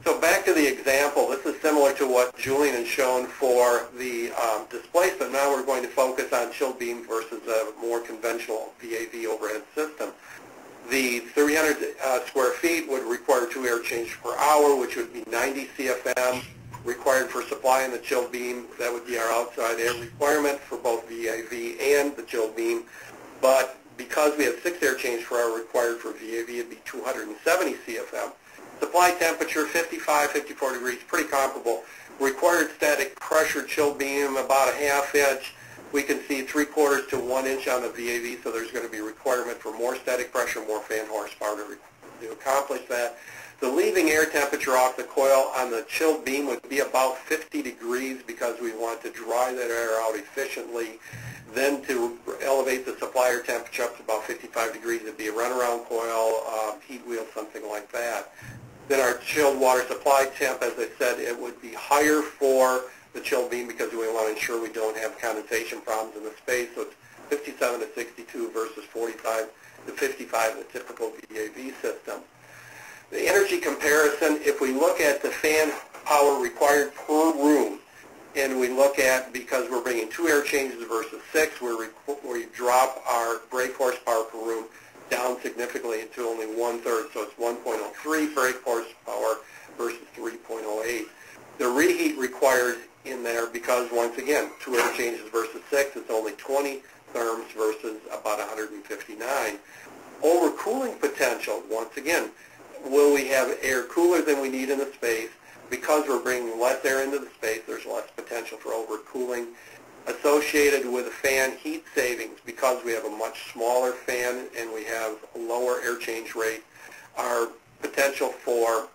So back to the example, this is similar to what Julian has shown for the displacement. Now we're going to focus on chilled beam versus a more conventional VAV overhead system. The 300 square feet would require 2 air changes per hour, which would be 90 CFM required for supplying the chilled beam. That would be our outside air requirement for both VAV and the chilled beam. But because we have 6 air changes per hour required for VAV, it'd be 270 CFM. Supply temperature, 55, 54 degrees, pretty comparable. Required static pressure chilled beam, about a 1/2 inch. We can see 3/4 to 1 inch on the VAV, so there's going to be a requirement for more static pressure, more fan horsepower to accomplish that. The leaving air temperature off the coil on the chilled beam would be about 50 degrees because we want to dry that air out efficiently. Then to elevate the supply air temperature up to about 55 degrees, it'd be a runaround coil, heat wheel, something like that. Then our chilled water supply temp, as I said, it would be higher for the chilled beam because we want to ensure we don't have condensation problems in the space. So it's 57 to 62 versus 45 to 55 in the typical VAV system. The energy comparison, if we look at the fan power required per room, and we look at, because we're bringing 2 air changes versus 6, we drop our brake horsepower per room down significantly to only 1/3, so it's 1.03 brake horsepower versus 3.08. The reheat required in there, because once again, 2 air changes versus 6, it's only 20 therms versus about 159. Overcooling potential, once again, will we have air cooler than we need in the space? Because we're bringing less air into the space, there's less potential for overcooling. Associated with fan heat savings, because we have a much smaller fan and we have a lower air change rate, our potential for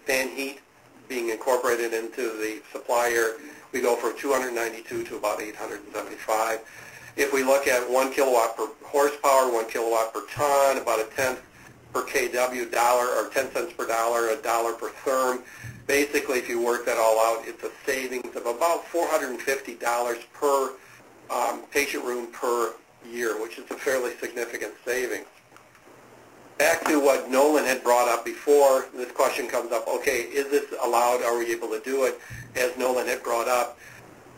fan heat being incorporated into the supply air, we go from 292 to about 875. If we look at 1 kilowatt per horsepower, 1 kilowatt per ton, about a tenth per kW dollar, or 10 cents per dollar, a dollar per therm. Basically, if you work that all out, it's a savings of about $450 per patient room per year, which is a fairly significant savings. Back to what Nolan had brought up before, this question comes up, okay, is this allowed? Are we able to do it? As Nolan had brought up,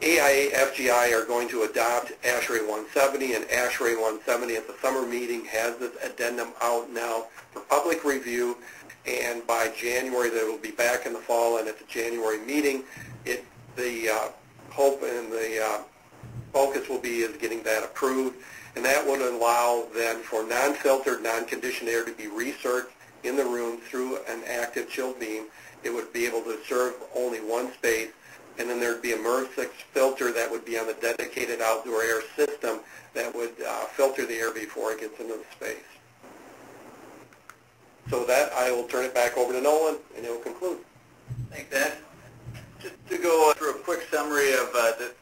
AIA, FGI are going to adopt ASHRAE 170, and ASHRAE 170 at the summer meeting has this addendum out now for public review, and by January they will be back in the fall, and at the January meeting, the hope and the focus will be is getting that approved, and that would allow then for non-filtered, non-conditioned air to be recirculated in the room through an active chill beam. It would be able to serve only one space, and then there'd be a MERV6 filter that would be on the dedicated outdoor air system that would filter the air before it gets into the space. So with that, I will turn it back over to Nolan, and he'll conclude. Thanks, Ed. Just to go through a quick summary of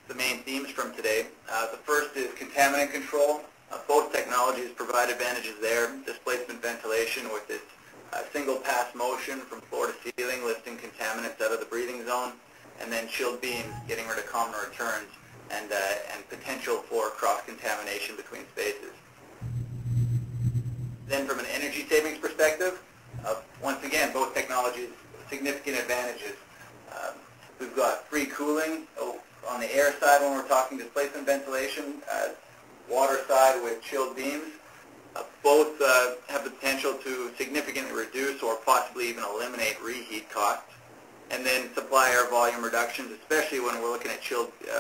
the main themes from today. The first is contaminant control. Both technologies provide advantages there. Displacement ventilation with its single pass motion from floor to ceiling, lifting contaminants out of the breathing zone, and then chilled beams, getting rid of common returns and potential for cross-contamination between spaces. Then from an energy savings perspective, once again, both technologies significant advantages. We've got free cooling on the air side when we're talking displacement ventilation, water side with chilled beams. Both have the potential to significantly reduce or possibly even eliminate reheat costs. And then supply air volume reductions, especially when we're looking at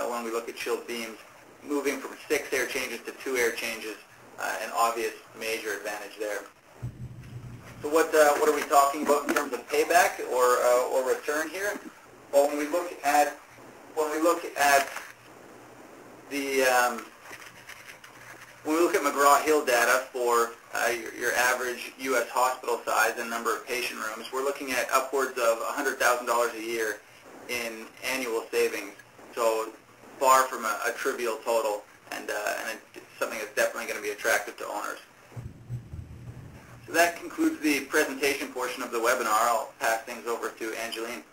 when we look at chilled beams, moving from 6 air changes to 2 air changes, an obvious major advantage there. So what are we talking about in terms of payback or return here? Well, when we look at McGraw-Hill data for your average U.S. hospital size and number of patient rooms, we're looking at upwards of $100,000 a year in annual savings. So far from a trivial total, and it's something that's definitely going to be attractive to owners. So that concludes the presentation portion of the webinar. I'll pass things over to Angeline.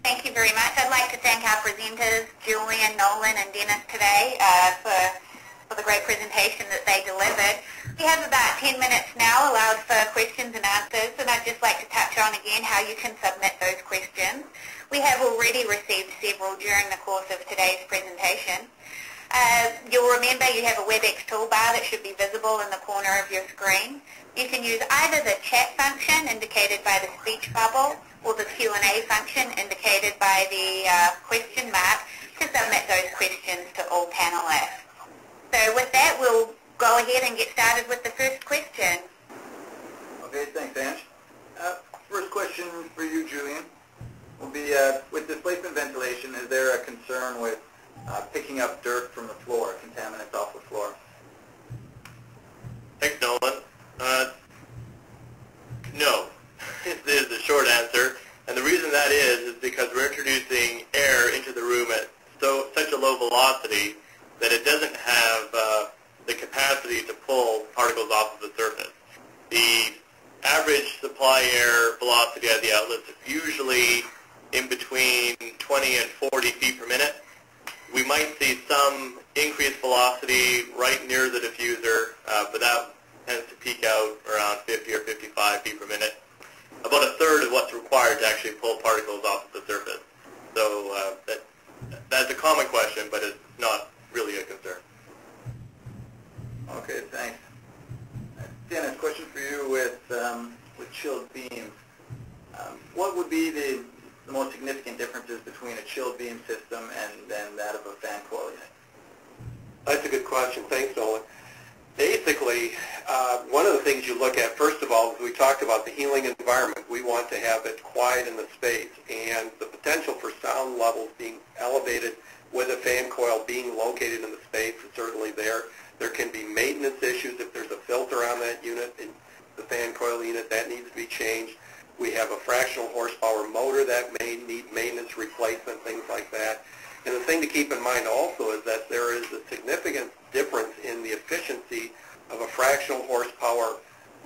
Thank you very much. I'd like to thank our presenters, Julian, Nolan, and Dennis today for the great presentation that they delivered. We have about 10 minutes now allowed for questions and answers, and I'd just like to touch on again how you can submit those questions. We have already received several during the course of today's presentation. You'll remember you have a WebEx toolbar that should be visible in the corner of your screen. You can use either the chat function indicated by the speech bubble or the Q&A function indicated by the question mark to submit those questions to all panelists. So with that, we'll go ahead and get started with the first question. Okay, thanks, Ange. First question for you, Julian, will be with displacement ventilation, is there a concern with picking up dirt from the floor, contaminants off the floor? Thanks, Nolan. No, is the short answer. And the reason that is because we're introducing air into the room at such a low velocity that it doesn't have the capacity to pull particles off of the surface. The average supply air velocity at the outlets is usually in between 20 and 40 feet per minute. We might see some increased velocity right near the diffuser, but that tends to peak out around 50 or 55 feet per minute. About a third of what's required to actually pull particles off of the surface. So that's a common question, but it's not really a concern. Okay, thanks. Dennis, question for you with chilled beams. What would be the most significant differences between a chilled beam system and then that of a fan coil unit? That's a good question. Thanks, Nolan. Basically, one of the things you look at, first of all, we talked about the healing environment. We want to have it quiet in the space, and the potential for sound levels being elevated with a fan coil being located in the space is certainly there. There can be maintenance issues if there's a filter on that unit, in the fan coil unit, that needs to be changed. We have a fractional horsepower motor that may need maintenance replacement, things like that. And the thing to keep in mind also is that there is a significant difference in the efficiency of a fractional horsepower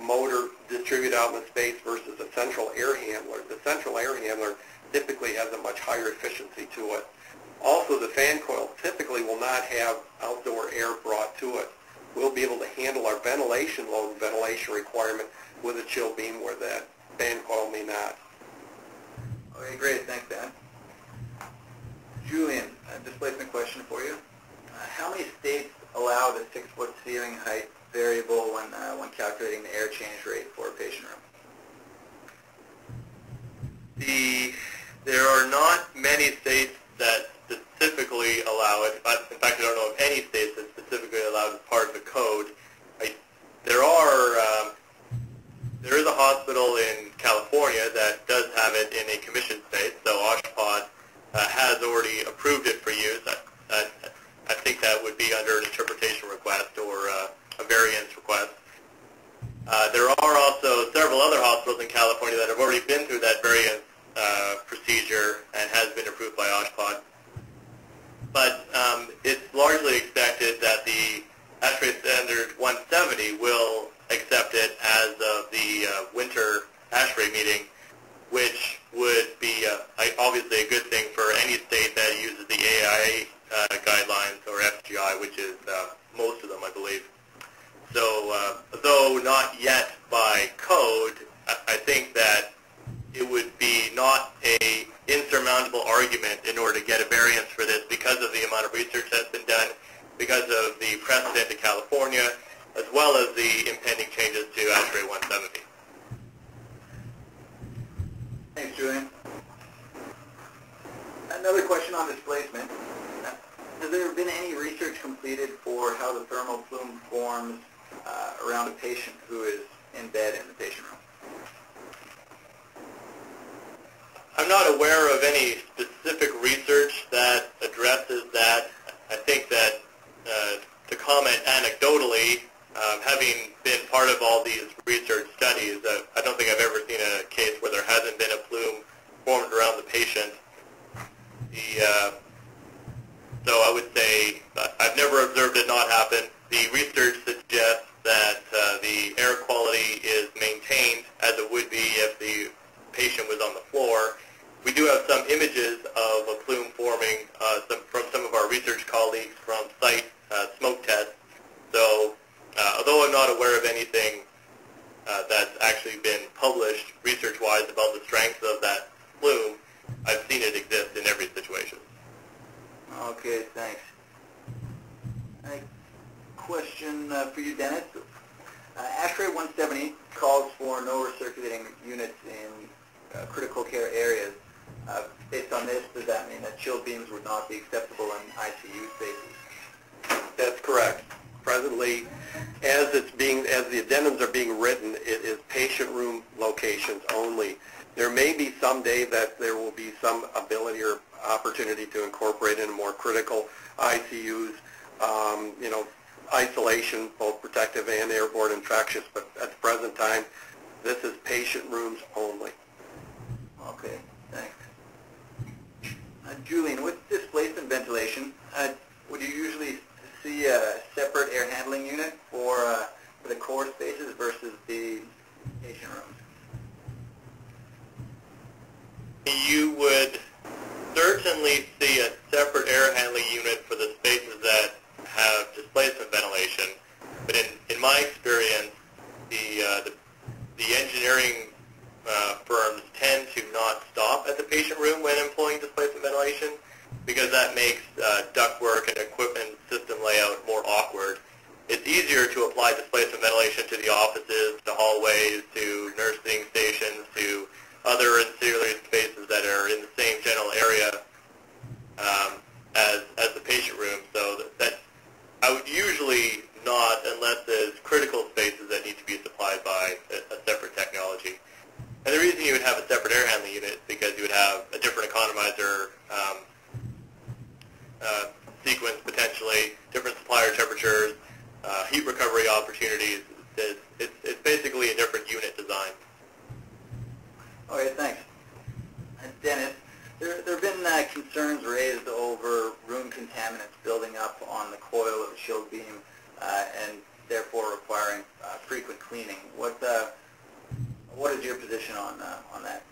motor distributed out in the space versus a central air handler. The central air handler typically has a much higher efficiency to it. Also, the fan coil typically will not have outdoor air brought to it. We'll be able to handle our ventilation load and ventilation requirement with a chill beam where that fan coil may not. Okay, great. Thanks, Dan. Julian, a displacement question for you. How many states allow the 6-foot ceiling height variable when calculating the air change rate for a patient room? There are not many states that specifically allow it. In fact, I don't know of any states that specifically allow it as part of the code. There is a hospital in California that does have it in a commissioned state, so OSHPOD has already approved it for use. I think that would be under an interpretation request or a variance request. There are also several other hospitals in California that have already been through that variance procedure and has been approved by OSHPOD. But it's largely expected that the ASHRAE standard 170 will accept it as of the winter ASHRAE meeting, which would be obviously a good thing for any state that uses the AIA guidelines or FGI, which is most of them, I believe. So though not yet by code, I think that it would be not a insurmountable argument in order to get a variance for this because of the amount of research that's been done, because of the precedent to California, as well as the impending changes to ASHRAE 170. Thanks, Julian. Another question on displacement. Has there been any research completed for how the thermal plume forms around a patient who is in bed in the patient room? I'm not aware of any specific research that addresses that. I think that to comment anecdotally, having been part of all these research studies, I don't think I've ever seen a case where there hasn't been a plume formed around the patient. So I would say I've never observed it not happen. The research suggests that the air quality is maintained as it would be if the patient was on the floor. We do have some images of a plume forming from some of our research colleagues from site smoke tests. So although I'm not aware of anything that's actually been published research-wise about the strength of that plume, I've seen it exist in every situation. Okay, thanks. A question for you, Dennis. ASHRAE 170 calls for no recirculating units in critical care areas. Based on this, does that mean that chilled beams would not be acceptable in ICU spaces? That's correct. Presently, as the addendums are being written, it is patient room locations only. There may be someday that there will be some ability or opportunity to incorporate in more critical ICUs, isolation, both protective and airborne infectious, but at the present time, this is patient rooms only. Okay, thanks. Julian, with displacement ventilation, would you usually see a separate air handling unit for the core spaces versus the patient rooms? You would certainly see a separate air handling unit for the spaces that have displacement ventilation, but in my experience, the engineering firms tend to not stop at the patient room when employing displacement ventilation, because that makes ductwork and equipment system layout more awkward. It's easier to apply displacement ventilation to the offices, to hallways, to nursing stations, to other ancillary spaces that are in the same general area as the patient room. So that I would usually not, unless there's critical spaces that need to be supplied by a separate technology. And the reason you would have a separate air handling unit is because you would have a different economizer sequence, potentially, different supplier temperatures, heat recovery opportunities. It's basically a different unit design. Okay, thanks. And Dennis, there have been concerns raised over room contaminants building up on the coil of a chilled beam and therefore requiring frequent cleaning. What is your position on that?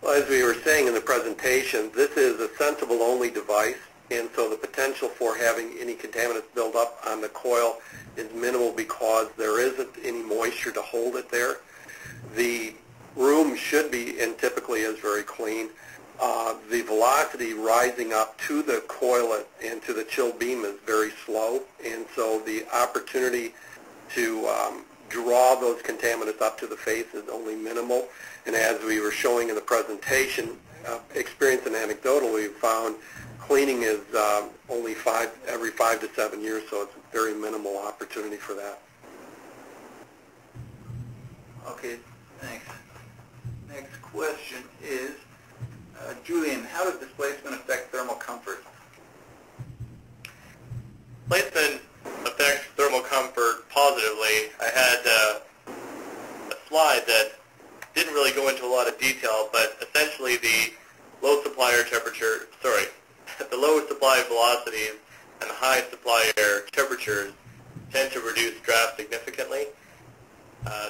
Well, as we were saying in the presentation, this is a sensible-only device, and so the potential for having any contaminants build up on the coil is minimal because there isn't any moisture to hold it there. The room should be, and typically is, very clean. The velocity rising up to the coil and to the chill beam is very slow, and so the opportunity to draw those contaminants up to the face is only minimal. And as we were showing in the presentation, experience and anecdotal, we found cleaning is only every 5 to 7 years, so it's a very minimal opportunity for that. Okay, thanks. Next question is, Julian, how does displacement affect thermal comfort? Displacement affects thermal comfort positively. I had a slide that didn't really go into a lot of detail, but essentially the low supplier temperature, the low supply velocities and the high supply air temperatures tend to reduce draft significantly.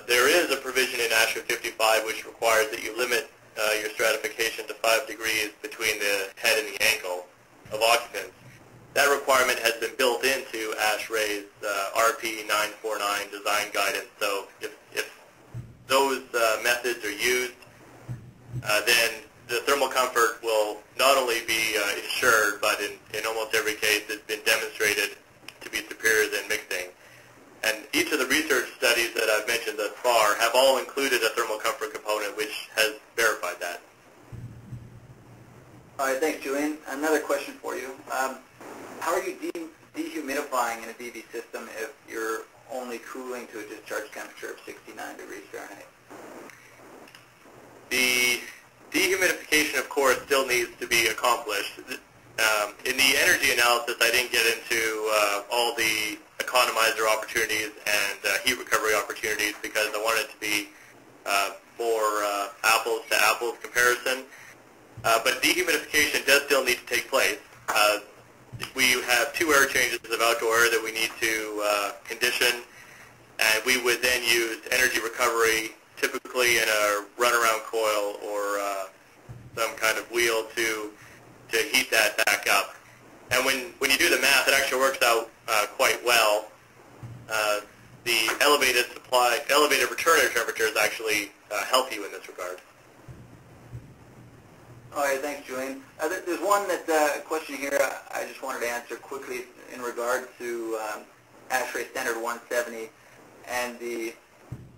There is a provision in ASHRAE 55 which requires that you limit your stratification to 5 degrees between the head and the ankle of occupants. That requirement has been built into ASHRAE's RP 949 design guidance. So if those methods are used, then the thermal comfort will not only be ensured, but in almost every case it's been demonstrated to be superior than mixing. And each of the research studies that I've mentioned thus far have all included a thermal comfort component which has verified that. All right, thanks, Julian. Another question for you. How are you dehumidifying in a BV system if you're only cooling to a discharge temperature of 69 degrees Fahrenheit? The dehumidification, of course, still needs to be accomplished. In the energy analysis, I didn't get into all the economizer opportunities and heat recovery opportunities because I wanted it to be more apples to apples comparison. But dehumidification does still need to take place. We have 2 air changes of outdoor air that we need to condition, and we would then use energy recovery, typically in a runaround coil or some kind of wheel to heat that back up. And when you do the math, it actually works out quite well. The elevated return air temperature is actually help you in this regard. All right, thanks, Julian. There's one question here I just wanted to answer quickly in regard to ASHRAE Standard 170 and the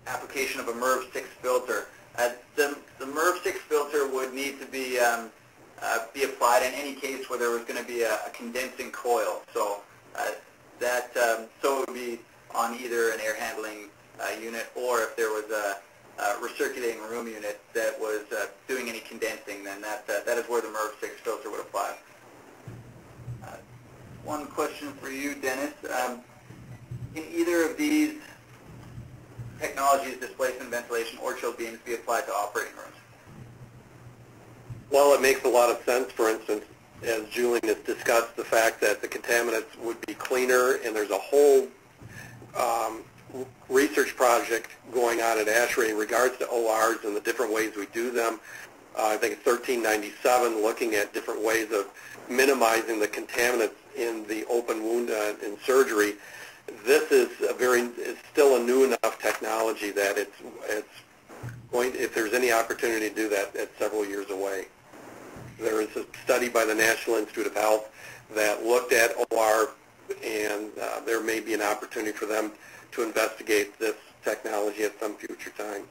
application of a MERV 6 filter. The MERV 6 filter would need to be applied in any case where there was going to be a condensing coil. So so it would be on either an air handling unit, or if there was a recirculating room unit that was doing any condensing, then that is where the MERV 6 filter would apply. you, Dennis. Can either of these technologies, displacement ventilation or chilled beams, be applied to operating rooms? Well, it makes a lot of sense. For instance, as Julian has discussed, the fact that the contaminants would be cleaner, and there's a whole research project going on at ASHRAE in regards to ORs and the different ways we do them. I think it's 1397, looking at different ways of minimizing the contaminants in the open wound in surgery. This is it's still a new enough technology that it's going, if there's any opportunity to do that, it's several years away. There is a study by the National Institute of Health that looked at OR, and there may be an opportunity for them to investigate this technology at some future time.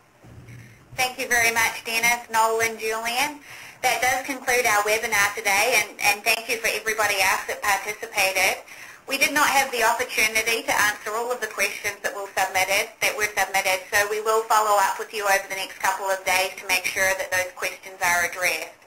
Thank you very much, Dennis, Noel, and Julian. That does conclude our webinar today, and thank you for everybody else that participated. We did not have the opportunity to answer all of the questions that were submitted, so we will follow up with you over the next couple of days to make sure that those questions are addressed.